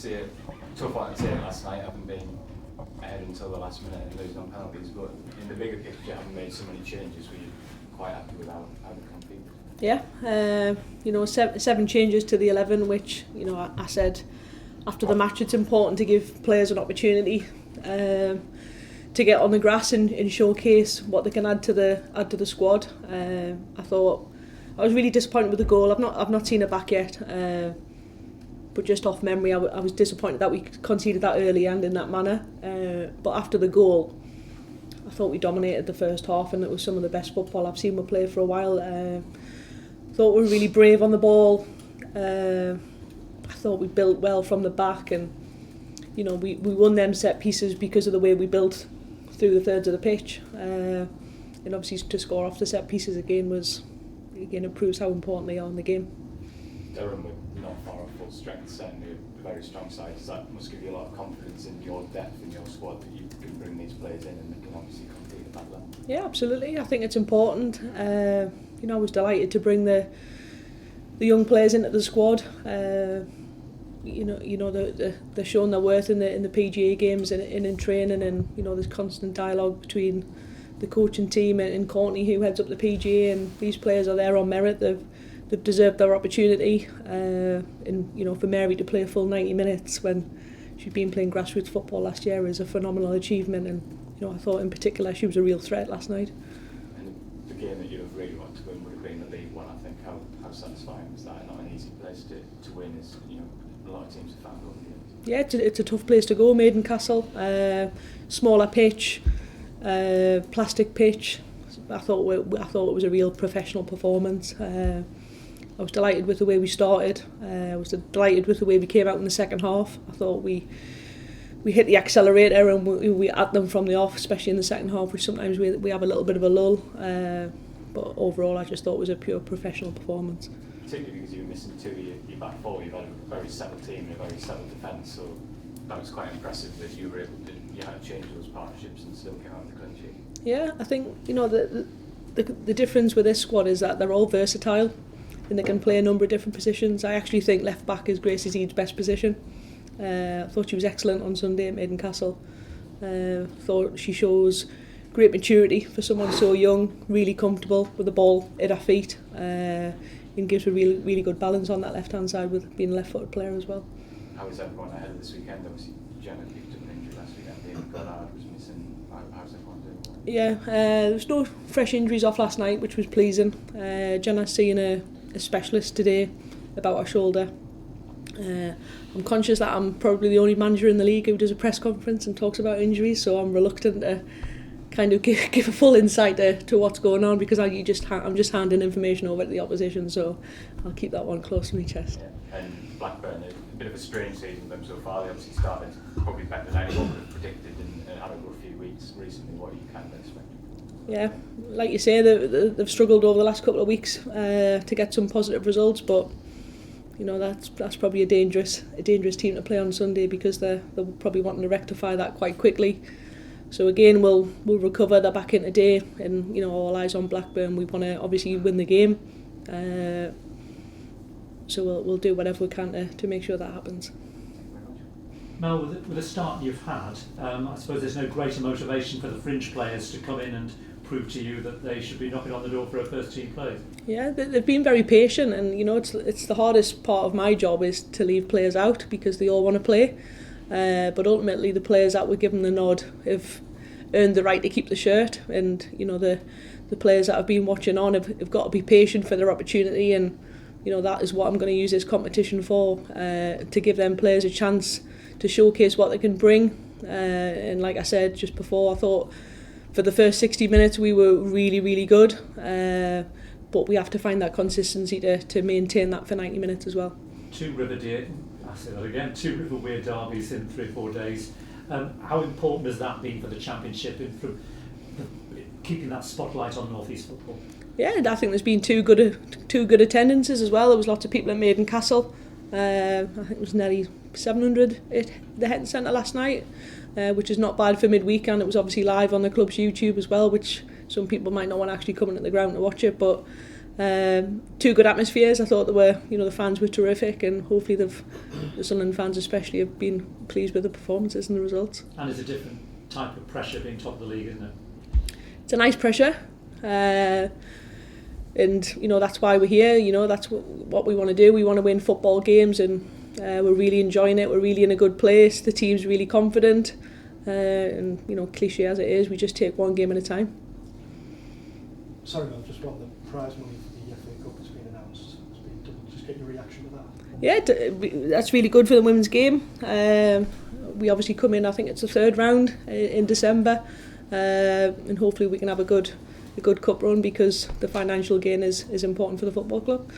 obviously a tough one to take last night, having been ahead until the last minute and losing on penalties, but in the bigger picture, having made so many changes, were you quite happy with how they competed? Yeah, you know, seven changes to the 11, which, you know, I said after the match it's important to give players an opportunity to get on the grass and showcase what they can add to the squad. I thought I was really disappointed with the goal. I've not seen it back yet, but just off memory, I was disappointed that we conceded that early and in that manner. But after the goal, I thought we dominated the first half, and it was some of the best football I've seen we play for a while. Thought we were really brave on the ball. I thought we built well from the back, and you know, we won them set pieces because of the way we built through the thirds of the pitch. And obviously to score off the set pieces again it proves how important they are in the game. Durham were not far off full strength, certainly a very strong side. That must give you a lot of confidence in your depth in your squad that you can bring these players in and they can obviously compete at that level. Yeah, absolutely. I think it's important. You know, I was delighted to bring the young players into the squad. You know they're showing their worth in the PGA games and in training, and you know there's constant dialogue between the coaching team and Courtney, who heads up the PGA, and these players are there on merit. They've deserved their opportunity, and you know, for Mary to play a full 90 minutes when she'd been playing grassroots football last year is a phenomenal achievement, and you know, I thought in particular she was a real threat last night. And the game that you'd have really wanted to win would have been the League One. I think how satisfying was that? Not an easy place to win, as you know, a lot of teams have found over the years. Yeah, it's a tough place to go, Maiden Castle. Smaller pitch, plastic pitch. I thought it was a real professional performance. I was delighted with the way we started. I was delighted with the way we came out in the second half. I thought we hit the accelerator and we at them from the off, especially in the second half, which sometimes we have a little bit of a lull. But overall, I just thought it was a pure professional performance. Particularly because you were missing two of your back four. You've had a very settled team and a very settled defence, so that was quite impressive that you had to change those partnerships and still came out with the clean sheet. Yeah, I think, you know, the difference with this squad is that they're all versatile and they can play a number of different positions. I actually think left back is Gracie Eade's best position. I thought she was excellent on Sunday at Maiden Castle. Thought she shows great maturity for someone so young, really comfortable with the ball at her feet, and gives a really, really good balance on that left hand side with being a left footed player as well. How is everyone ahead of this weekend? Obviously Jenna picked up an injury last weekend, David Goddard was missing. How's everyone doing? Yeah, there was no fresh injuries off last night, which was pleasing. Jenna's seeing a specialist today about her shoulder. I'm conscious that I'm probably the only manager in the league who does a press conference and talks about injuries, so I'm reluctant to kind of give a full insight to what's going on, because I'm just handing information over to the opposition, so I'll keep that one close to my chest. Yeah. And Blackburn, a bit of a strange season for them so far. They obviously started probably better than anyone would have predicted and had a good few weeks recently. What are you kind of expecting? Yeah, like you say, they've struggled over the last couple of weeks to get some positive results, but you know, that's probably a dangerous team to play on Sunday, because they're probably wanting to rectify that quite quickly. So again, we'll recover. They're back in today, and you know, all eyes on Blackburn. We want to obviously win the game, so we'll do whatever we can to make sure that happens. Mel, with the start you've had, I suppose there's no greater motivation for the fringe players to come in and prove to you that they should be knocking on the door for a first team place. Yeah, they've been very patient, and you know, it's the hardest part of my job is to leave players out, because they all want to play. But ultimately, the players that were given the nod have earned the right to keep the shirt, and you know, the players that have been watching on have got to be patient for their opportunity, and you know, that is what I'm going to use this competition for, to give them players a chance to showcase what they can bring. And like I said just before, I thought for the first 60 minutes we were really, really good, but we have to find that consistency to maintain that for 90 minutes as well. Two River Weir derbies in 3 or 4 days. How important has that been for the Championship in keeping that spotlight on North East football? Yeah, I think there's been two good attendances as well. There was lots of people at Maiden Castle. I think it was nearly 700 at the Head Centre last night, which is not bad for midweek, and it was obviously live on the club's YouTube as well, which some people might not want to actually come into the ground to watch it, but Two good atmospheres. I thought the fans were terrific, and hopefully the Sunderland fans especially have been pleased with the performances and the results. And it's a different type of pressure being top of the league, isn't it? It's a nice pressure, and that's why we're here. That's what we want to do. We want to win football games, and we're really enjoying it. We're really in a good place. The team's really confident, and cliche as it is, we just take one game at a time. Sorry, Mel, just what the prize money for the FA Cup has been announced. Just get your reaction to that. Yeah, that's really good for the women's game. We obviously come in, I think it's the third round in December, and hopefully we can have a good cup run, because the financial gain is important for the football club.